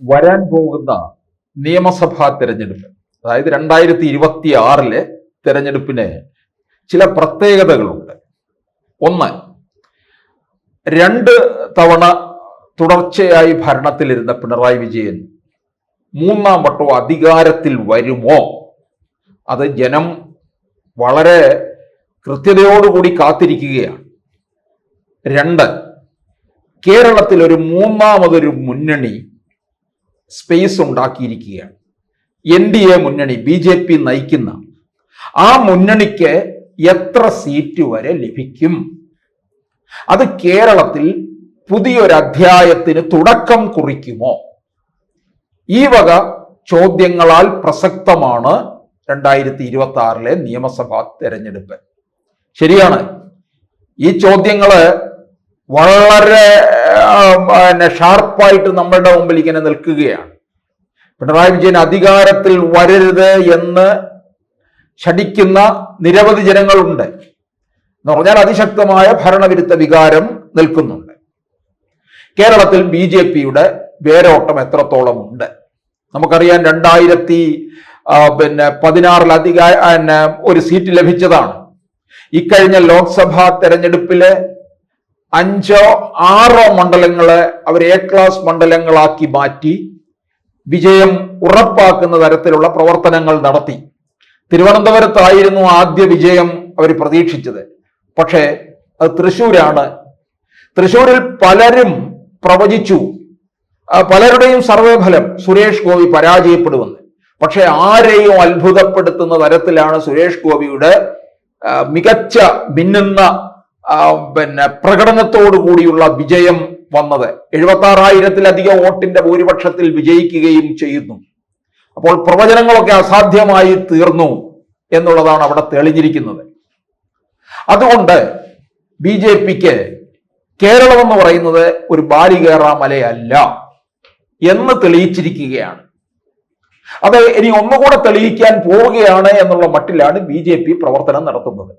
വരാൻ പോകുന്ന നിയമസഭാ തെരഞ്ഞെടുപ്പ്, അതായത് 2026 തെരഞ്ഞെടുപ്പിന് ചില പ്രത്യേകതകളുണ്ട്. ഒന്ന്, 2 തവണ തുടർച്ചയായി ഭരണത്തിലിരുന്ന പിണറായി വിജയൻ 3ാം വട്ടം അധികാരത്തിൽ വരുമോ? അത് ജനം വളരെ കൃത്യതയോടുകൂടി കാത്തിരിക്കുകയാണ്. 2, കേരളത്തിൽ ഒരു 3ാമതൊരു മുന്നണി സ്പേസ് ഉണ്ടാക്കിയിരിക്കുകയാണ്. NDA മുന്നണി, BJP നയിക്കുന്ന ആ മുന്നണിക്ക് എത്ര സീറ്റ് വരെ ലഭിക്കും? അത് കേരളത്തിൽ പുതിയൊരു അധ്യായത്തിന് തുടക്കം കുറിക്കുമോ? ഈ വക ചോദ്യങ്ങളാൽ പ്രസക്തമാണ് 2026 നിയമസഭാ തെരഞ്ഞെടുപ്പ്. ശരിയാണ്, ഈ ചോദ്യങ്ങള് വളരെ ഷാർപ്പായിട്ട് നമ്മളുടെ മുമ്പിൽ ഇങ്ങനെ നിൽക്കുകയാണ്. പിണറായി വിജയൻ അധികാരത്തിൽ വരരുത് എന്ന് ശഠിക്കുന്ന നിരവധി ജനങ്ങളുണ്ട്. എന്ന് പറഞ്ഞാൽ അതിശക്തമായ ഭരണവിരുദ്ധ വികാരം നിൽക്കുന്നുണ്ട്. കേരളത്തിൽ BJPയുടെ വേരോട്ടം എത്രത്തോളം ഉണ്ട്? നമുക്കറിയാം, 2016 ഒരു സീറ്റ് ലഭിച്ചതാണ്. ഇക്കഴിഞ്ഞ ലോക്സഭാ തെരഞ്ഞെടുപ്പില് 5-6 മണ്ഡലങ്ങളെ അവർ A ക്ലാസ് മണ്ഡലങ്ങളാക്കി മാറ്റി വിജയം ഉറപ്പാക്കുന്ന തരത്തിലുള്ള പ്രവർത്തനങ്ങൾ നടത്തി. തിരുവനന്തപുരത്തായിരുന്നു ആദ്യ വിജയം അവർ പ്രതീക്ഷിച്ചത്. പക്ഷേ അത് തൃശ്ശൂരാണ്. തൃശ്ശൂരിൽ പലരും പ്രവചിച്ചു, പലരുടെയും സർവേ ഫലം സുരേഷ് ഗോപി പരാജയപ്പെടുമെന്ന്. പക്ഷെ ആരെയും അത്ഭുതപ്പെടുത്തുന്ന തരത്തിലാണ് സുരേഷ് ഗോപിയുടെ മികച്ച മിന്നുന്ന പ്രകടനത്തോടു കൂടിയുള്ള വിജയം വന്നത്. 76,000-ലധികം വോട്ടിന്റെ ഭൂരിപക്ഷത്തിൽ വിജയിക്കുകയും ചെയ്യുന്നു. അപ്പോൾ പ്രവചനങ്ങളൊക്കെ അസാധ്യമായി തീർന്നു എന്നുള്ളതാണ് അവിടെ തെളിഞ്ഞിരിക്കുന്നത്. അതുകൊണ്ട് BJPക്ക് കേരളം എന്ന് പറയുന്നത് ഒരു ബാലികേറാ മലയല്ല എന്ന് തെളിയിച്ചിരിക്കുകയാണ്. അത് ഇനി ഒന്നുകൂടെ തെളിയിക്കാൻ പോവുകയാണ് എന്നുള്ള മട്ടിലാണ് BJP പ്രവർത്തനം നടത്തുന്നത്.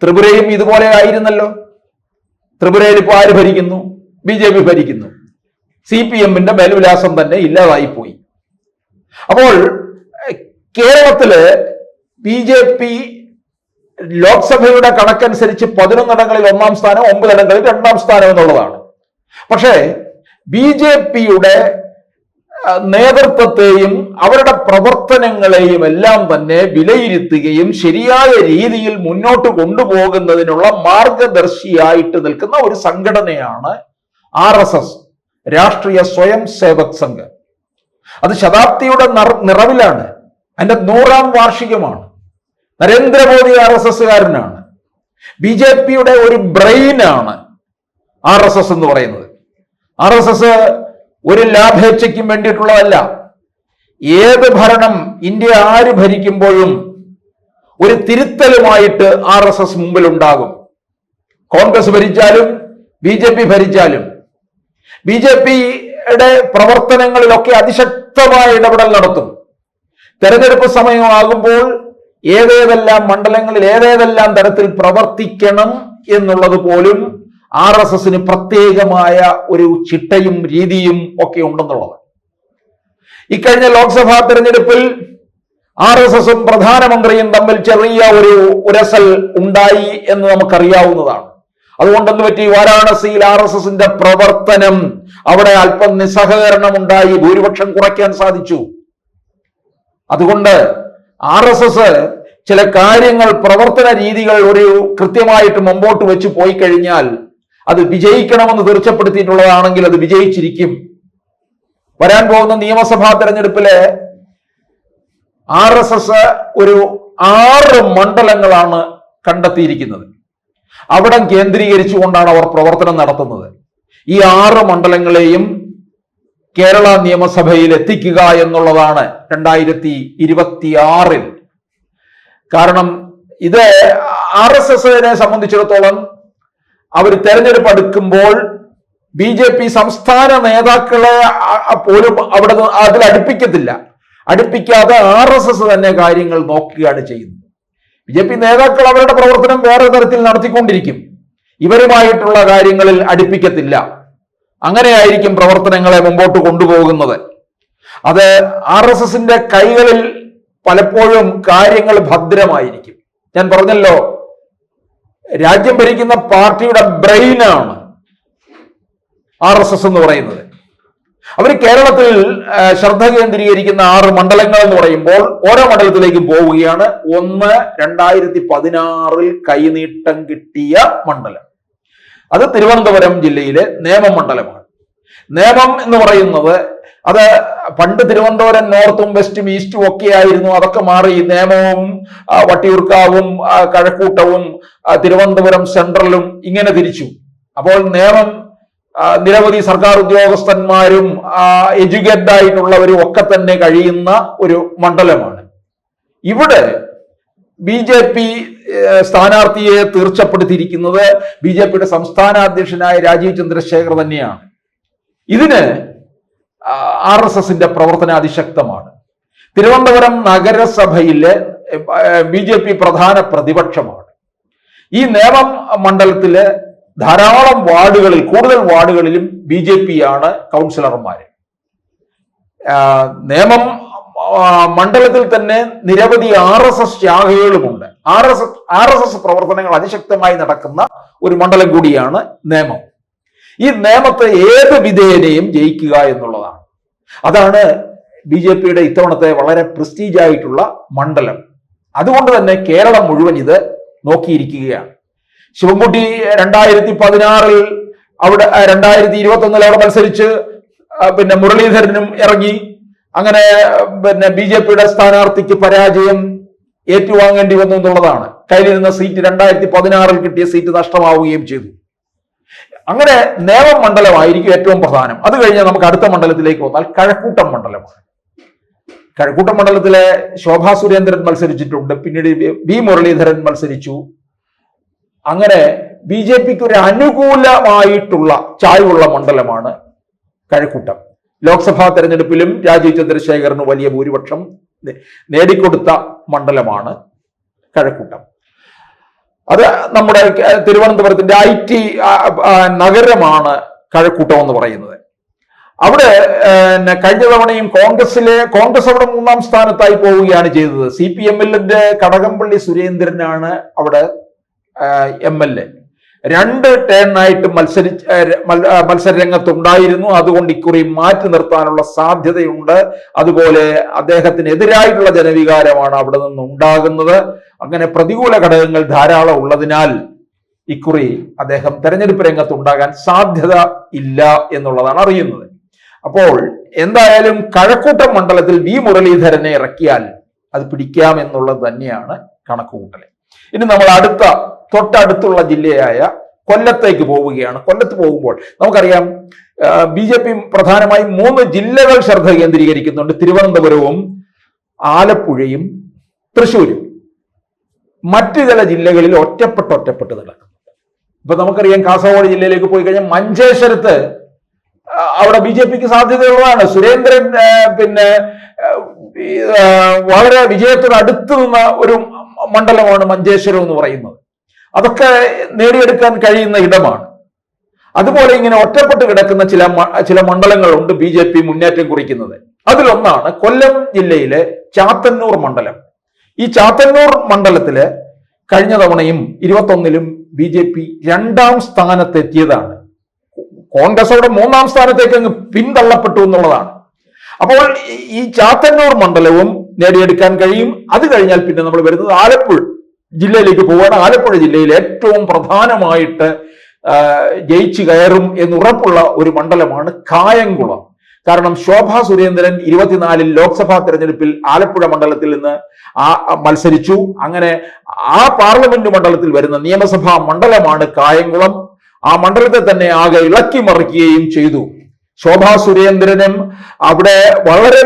ത്രിപുരയും ഇതുപോലെ ആയിരുന്നല്ലോ. ത്രിപുരയിൽ ഇപ്പോൾ ആര് ഭരിക്കുന്നു? BJP ഭരിക്കുന്നു. CPM-ന്റെ മേൽവിലാസം തന്നെ ഇല്ലാതായിപ്പോയി. അപ്പോൾ കേരളത്തില് BJP ലോക്സഭയുടെ കണക്കനുസരിച്ച് 11 ഇടങ്ങളിൽ 1ാം സ്ഥാനം, 9 ഇടങ്ങളിൽ 2ാം സ്ഥാനം എന്നുള്ളതാണ്. പക്ഷേ BJPയുടെ നേതൃത്വത്തെയും അവരുടെ പ്രവർത്തനങ്ങളെയും എല്ലാം തന്നെ വിലയിരുത്തുകയും ശരിയായ രീതിയിൽ മുന്നോട്ട് കൊണ്ടുപോകുന്നതിനുള്ള മാർഗദർശിയായിട്ട് നിൽക്കുന്ന ഒരു സംഘടനയാണ് RSS, രാഷ്ട്രീയ സ്വയം സേവക് സംഘ്. അത് ശതാബ്ദിയുടെ നിറവിലാണ്. അതിന്റെ 100ാം വാർഷികമാണ്. നരേന്ദ്രമോദി RSSകാരനാണ്. BJPയുടെ ഒരു ബ്രെയിനാണ് RSS എന്ന് പറയുന്നത്. RSS ഒരു ലാഭേച്ഛയ്ക്കും വേണ്ടിയിട്ടുള്ളതല്ല. ഏത് ഭരണം ഇന്ത്യ ആര് ഭരിക്കുമ്പോഴും ഒരു തിരുത്തലുമായിട്ട് RSS മുമ്പിൽ ഉണ്ടാകും. കോൺഗ്രസ് ഭരിച്ചാലും BJP ഭരിച്ചാലും BJPയുടെ പ്രവർത്തനങ്ങളിലൊക്കെ അതിശക്തമായ ഇടപെടൽ നടത്തും. തെരഞ്ഞെടുപ്പ് സമയമാകുമ്പോൾ ഏതേതെല്ലാം മണ്ഡലങ്ങളിൽ ഏതേതെല്ലാം തരത്തിൽ പ്രവർത്തിക്കണം എന്നുള്ളത് പോലും RSSന് പ്രത്യേകമായ ഒരു ചിട്ടയും രീതിയും ഒക്കെ ഉണ്ടെന്നുള്ളത്. ഇക്കഴിഞ്ഞ ലോക്സഭാ തെരഞ്ഞെടുപ്പിൽ RSSും പ്രധാനമന്ത്രിയും തമ്മിൽ ചെറിയ ഒരു ഉരസൽ ഉണ്ടായി എന്ന് നമുക്കറിയാവുന്നതാണ്. അതുകൊണ്ടെന്ന് പറ്റി വാരാണസിയിൽ RSSന്റെ പ്രവർത്തനം, അവിടെ അല്പം നിസ്സഹകരണം ഉണ്ടായി, ഭൂരിപക്ഷം കുറയ്ക്കാൻ സാധിച്ചു. അതുകൊണ്ട് RSS ചില കാര്യങ്ങൾ, പ്രവർത്തന രീതികൾ ഒരു കൃത്യമായിട്ട് മുമ്പോട്ട് വെച്ച് പോയി കഴിഞ്ഞാൽ അത് വിജയിക്കണമെന്ന് തീർച്ചപ്പെടുത്തിയിട്ടുള്ളതാണെങ്കിൽ അത് വിജയിച്ചിരിക്കും. വരാൻ പോകുന്ന നിയമസഭാ തെരഞ്ഞെടുപ്പില് RSS ഒരു 6 മണ്ഡലങ്ങളാണ് കണ്ടെത്തിയിരിക്കുന്നത്. അവിടം കേന്ദ്രീകരിച്ചുകൊണ്ടാണ് അവർ പ്രവർത്തനം നടത്തുന്നത്. ഈ 6 മണ്ഡലങ്ങളെയും കേരള നിയമസഭയിൽ എത്തിക്കുക എന്നുള്ളതാണ് 2026. കാരണം ഇത് RSSനെ സംബന്ധിച്ചിടത്തോളം അവർ തെരഞ്ഞെടുപ്പ് അടുക്കുമ്പോൾ BJP സംസ്ഥാന നേതാക്കളെ പോലും അവിടെ അതിൽ അടുപ്പിക്കാതെ RSS തന്നെ കാര്യങ്ങൾ നോക്കുകയാണ് ചെയ്യുന്നത്. BJP നേതാക്കൾ അവരുടെ പ്രവർത്തനം വേറെ തരത്തിൽ നടത്തിക്കൊണ്ടിരിക്കും. ഇവരുമായിട്ടുള്ള കാര്യങ്ങളിൽ അടുപ്പിക്കത്തില്ല. അങ്ങനെയായിരിക്കും പ്രവർത്തനങ്ങളെ മുമ്പോട്ട് കൊണ്ടുപോകുന്നത്. അത് RSSന്റെ കൈകളിൽ പലപ്പോഴും കാര്യങ്ങൾ ഭദ്രമായിരിക്കും. ഞാൻ പറഞ്ഞല്ലോ, രാജ്യം ഭരിക്കുന്ന പാർട്ടിയുടെ ബ്രെയിനാണ് RSS എന്ന് പറയുന്നത്. അവർ കേരളത്തിൽ ശ്രദ്ധ കേന്ദ്രീകരിക്കുന്ന 6 മണ്ഡലങ്ങൾ എന്ന് പറയുമ്പോൾ ഓരോ മണ്ഡലത്തിലേക്കും പോവുകയാണ്. 2016 കൈനീട്ടം കിട്ടിയ മണ്ഡലം അത് തിരുവനന്തപുരം ജില്ലയിലെ നേമം മണ്ഡലമാണ്. നേമം എന്ന് പറയുന്നത് അത് പണ്ട് തിരുവനന്തപുരം നോർത്തും വെസ്റ്റും ഈസ്റ്റും ഒക്കെ ആയിരുന്നു. അതൊക്കെ മാറി നേമവും വട്ടിയൂർക്കാവും കഴക്കൂട്ടവും തിരുവനന്തപുരം സെൻട്രലും ഇങ്ങനെ തിരിച്ചു. അപ്പോൾ നേമം നിരവധി സർക്കാർ ഉദ്യോഗസ്ഥന്മാരും എഡ്യൂക്കേറ്റഡ് ആയിട്ടുള്ളവരും ഒക്കെ തന്നെ കഴിയുന്ന ഒരു മണ്ഡലമാണ്. ഇവിടെ BJP സ്ഥാനാർത്ഥിയെ തീർച്ചപ്പെടുത്തിയിരിക്കുന്നത് BJPയുടെ സംസ്ഥാന അധ്യക്ഷനായ രാജീവ് ചന്ദ്രശേഖർ തന്നെയാണ്. ഇതിന് RSSന്റെ പ്രവർത്തനം അതിശക്തമാണ്. തിരുവനന്തപുരം നഗരസഭയിലെ BJP പ്രധാന പ്രതിപക്ഷമാണ്. ഈ നേമം മണ്ഡലത്തിലെ ധാരാളം വാർഡുകളിൽ, കൂടുതൽ വാർഡുകളിലും BJP ആണ് കൗൺസിലർമാര്. നേമം മണ്ഡലത്തിൽ തന്നെ നിരവധി RSS ശാഖകളുമുണ്ട്. RSS പ്രവർത്തനങ്ങൾ അതിശക്തമായി നടക്കുന്ന ഒരു മണ്ഡലം കൂടിയാണ് നേമം. ഈ നേമത്തെ ഏത് വിധേയനെയും ജയിക്കുക എന്നുള്ളതാണ്. അതാണ് BJPയുടെ ഇത്തവണത്തെ വളരെ പ്രസ്റ്റീജ് ആയിട്ടുള്ള മണ്ഡലം. അതുകൊണ്ട് തന്നെ കേരളം മുഴുവൻ ഇത് നോക്കിയിരിക്കുകയാണ്. ശിവൻകുട്ടി 2016 അവിടെ 2021 അവിടെ മത്സരിച്ച് പിന്നെ മുരളീധരനും ഇറങ്ങി. അങ്ങനെ പിന്നെ BJPയുടെ സ്ഥാനാർത്ഥിക്ക് പരാജയം ഏറ്റുവാങ്ങേണ്ടി വന്നു എന്നുള്ളതാണ്. കയ്യിലിരുന്ന സീറ്റ് 2016 കിട്ടിയ സീറ്റ് നഷ്ടമാവുകയും ചെയ്തു. അങ്ങനെ നേമം മണ്ഡലമായിരിക്കും ഏറ്റവും പ്രധാനം. അത് കഴിഞ്ഞാൽ നമുക്ക് അടുത്ത മണ്ഡലത്തിലേക്ക് വന്നാൽ കഴക്കൂട്ടം മണ്ഡലമാണ്. കഴക്കൂട്ടം മണ്ഡലത്തിലെ ശോഭാ സുരേന്ദ്രൻ മത്സരിച്ചിട്ടുണ്ട്. പിന്നീട് V മുരളീധരൻ മത്സരിച്ചു. അങ്ങനെ BJPക്ക് ഒരു അനുകൂലമായിട്ടുള്ള ചായ്വുള്ള മണ്ഡലമാണ് കഴക്കൂട്ടം. ലോക്സഭാ തെരഞ്ഞെടുപ്പിലും രാജീവ് ചന്ദ്രശേഖറിന് വലിയ ഭൂരിപക്ഷം നേടിക്കൊടുത്ത മണ്ഡലമാണ് കഴക്കൂട്ടം. അത് നമ്മുടെ തിരുവനന്തപുരത്തിന്റെ IT നഗരമാണ് കഴക്കൂട്ടം എന്ന് പറയുന്നത്. അവിടെ കഴിഞ്ഞ തവണയും കോൺഗ്രസ് അവിടെ 3ാം സ്ഥാനത്തായി പോവുകയാണ് ചെയ്തത്. CPM-ന്റെ കടകംപള്ളി സുരേന്ദ്രനാണ് അവിടെ MLA. 2 ടേണായിട്ട് മത്സരരംഗത്തുണ്ടായിരുന്നു. അതുകൊണ്ട് ഇക്കുറി മാറ്റി നിർത്താനുള്ള സാധ്യതയുണ്ട്. അതുപോലെ അദ്ദേഹത്തിനെതിരായിട്ടുള്ള ജനവികാരമാണ് അവിടെ നിന്ന് ഉണ്ടാകുന്നത്. അങ്ങനെ പ്രതികൂല ഘടകങ്ങൾ ധാരാളം ഉള്ളതിനാൽ ഇക്കുറി അദ്ദേഹം തെരഞ്ഞെടുപ്പ് രംഗത്തുണ്ടാകാൻ സാധ്യത ഇല്ല എന്നുള്ളതാണ് അറിയുന്നത്. അപ്പോൾ എന്തായാലും കഴക്കൂട്ടം മണ്ഡലത്തിൽ V മുരളീധരനെ ഇറക്കിയാൽ അത് പിടിക്കാം എന്നുള്ളത് തന്നെയാണ് കണക്കുകൂട്ടൽ. ഇനി നമ്മൾ തൊട്ടടുത്തുള്ള ജില്ലയായ കൊല്ലത്തേക്ക് പോവുകയാണ്. കൊല്ലത്ത് പോകുമ്പോൾ നമുക്കറിയാം BJP പ്രധാനമായും 3 ജില്ലകൾ ശ്രദ്ധ കേന്ദ്രീകരിക്കുന്നുണ്ട്. തിരുവനന്തപുരവും ആലപ്പുഴയും തൃശ്ശൂരും. മറ്റു ചില ജില്ലകളിൽ ഒറ്റപ്പെട്ട് നടക്കുന്നുണ്ട്. ഇപ്പൊ നമുക്കറിയാം കാസർഗോഡ് ജില്ലയിലേക്ക് പോയി കഴിഞ്ഞാൽ മഞ്ചേശ്വരത്ത് അവിടെ BJPക്ക് സാധ്യതയുള്ളതാണ്. സുരേന്ദ്രൻ പിന്നെ വളരെ വിജയത്തോട് അടുത്ത് നിന്ന ഒരു മണ്ഡലമാണ് മഞ്ചേശ്വരം എന്ന് പറയുന്നത്. അതൊക്കെ നേടിയെടുക്കാൻ കഴിയുന്ന ഇടമാണ്. അതുപോലെ ഇങ്ങനെ ഒറ്റപ്പെട്ട് കിടക്കുന്ന ചില മണ്ഡലങ്ങളുണ്ട് BJP മുന്നേറ്റം കുറിക്കുന്നത്. അതിലൊന്നാണ് കൊല്ലം ജില്ലയിലെ ചാത്തന്നൂർ മണ്ഡലം. ഈ ചാത്തന്നൂർ മണ്ഡലത്തില് കഴിഞ്ഞ തവണയും 21-ലും BJP 2ാം സ്ഥാനത്തെത്തിയതാണ്. കോൺഗ്രസ് അവിടെ 3ാം സ്ഥാനത്തേക്ക് അങ്ങ് പിന്തള്ളപ്പെട്ടു എന്നുള്ളതാണ്. അപ്പോൾ ഈ ചാത്തന്നൂർ മണ്ഡലവും നേടിയെടുക്കാൻ കഴിയും. അത് കഴിഞ്ഞാൽ പിന്നെ നമ്മൾ വരുന്നത് ആലപ്പുഴ ജില്ലയിലേക്ക് പോവുകയാണ്. ആലപ്പുഴ ജില്ലയിൽ ഏറ്റവും പ്രധാനമായിട്ട് ജയിച്ചു കയറും എന്നുറപ്പുള്ള ഒരു മണ്ഡലമാണ് കായംകുളം. കാരണം ശോഭാ സുരേന്ദ്രൻ 24-ൽ ലോക്സഭാ തെരഞ്ഞെടുപ്പിൽ ആലപ്പുഴ മണ്ഡലത്തിൽ നിന്ന് മത്സരിച്ചു. അങ്ങനെ ആ പാർലമെന്റ് മണ്ഡലത്തിൽ വരുന്ന നിയമസഭാ മണ്ഡലമാണ് കായംകുളം. ആ മണ്ഡലത്തെ തന്നെ ആകെ ഇളക്കി മറിക്കുകയും ചെയ്തു. ശോഭാ സുരേന്ദ്രനും അവിടെ വളരെ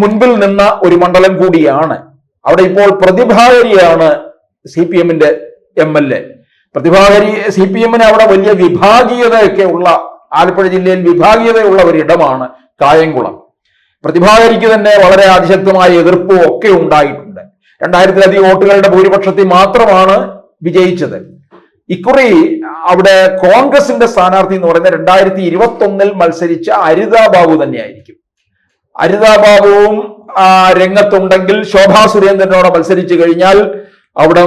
മുൻപിൽ നിന്ന ഒരു മണ്ഡലം കൂടിയാണ്. അവിടെ ഇപ്പോൾ പ്രതിഭാകരിയാണ് CPM-ന്റെ MLA. പ്രതിഭാകരി CPM-ന് അവിടെ വലിയ വിഭാഗീയതയൊക്കെ ഉള്ള, ആലപ്പുഴ ജില്ലയിൽ വിഭാഗീയതയുള്ള ഒരിടമാണ് കായംകുളം. പ്രതിഭാകരിക്ക് തന്നെ വളരെ അതിശക്തമായ എതിർപ്പും ഒക്കെ ഉണ്ടായിട്ടുണ്ട്. 2000-ലധികം വോട്ടുകളുടെ ഭൂരിപക്ഷത്തിൽ മാത്രമാണ് വിജയിച്ചത്. ഇക്കുറി അവിടെ കോൺഗ്രസിന്റെ സ്ഥാനാർത്ഥി എന്ന് പറയുന്നത് 2021-ൽ മത്സരിച്ച അരിതാ ബാബു തന്നെയായിരിക്കും. അരിതാബാബുവും രംഗത്തുണ്ടെങ്കിൽ ശോഭാ സുരേന്ദ്രനോട് മത്സരിച്ചു കഴിഞ്ഞാൽ അവിടെ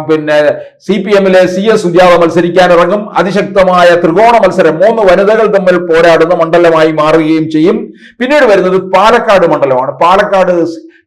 പിന്നെ CPM-ലെ CS സുജാത മത്സരിക്കാൻ ഇറങ്ങും. അതിശക്തമായ ത്രികോണ മത്സരം, 3 വനിതകൾ തമ്മിൽ പോരാടുന്ന മണ്ഡലമായി മാറുകയും ചെയ്യും. പിന്നീട് വരുന്നത് പാലക്കാട് മണ്ഡലമാണ്. പാലക്കാട്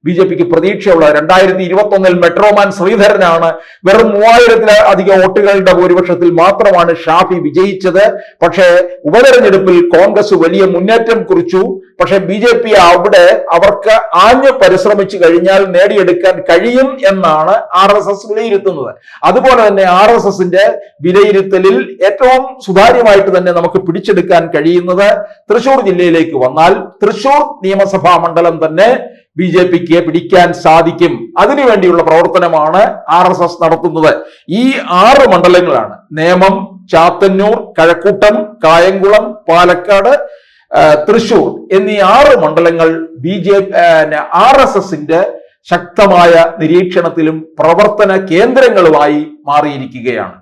BJPക്ക് പ്രതീക്ഷയുള്ള 2021 മെട്രോമാൻ ശ്രീധരനാണ്. വെറും 3000-ലധികം വോട്ടുകളുടെ ഭൂരിപക്ഷത്തിൽ മാത്രമാണ് ഷാഫി വിജയിച്ചത്. പക്ഷേ ഉപതെരഞ്ഞെടുപ്പിൽ കോൺഗ്രസ് വലിയ മുന്നേറ്റം കുറിച്ചു. പക്ഷെ BJP അവിടെ അവർക്ക് ആഞ്ഞു പരിശ്രമിച്ചു കഴിഞ്ഞാൽ നേടിയെടുക്കാൻ കഴിയും എന്നാണ് RSS വിലയിരുത്തുന്നത്. അതുപോലെ തന്നെ RSSന്റെ വിലയിരുത്തലിൽ ഏറ്റവും സുതാര്യമായിട്ട് തന്നെ നമുക്ക് പിടിച്ചെടുക്കാൻ കഴിയുന്നത് തൃശൂർ ജില്ലയിലേക്ക് വന്നാൽ തൃശൂർ നിയമസഭാ മണ്ഡലം തന്നെ BJPക്ക് പിടിക്കാൻ സാധിക്കും. അതിനുവേണ്ടിയുള്ള പ്രവർത്തനമാണ് RSS നടത്തുന്നത്. ഈ 6 മണ്ഡലങ്ങളാണ് നേമം, ചാത്തന്നൂർ, കഴക്കൂട്ടം, കായംകുളം, പാലക്കാട്, തൃശൂർ എന്നീ 6 മണ്ഡലങ്ങൾ RSSന്റെ ശക്തമായ നിരീക്ഷണത്തിലും പ്രവർത്തന കേന്ദ്രങ്ങളുമായി മാറിയിരിക്കുകയാണ്.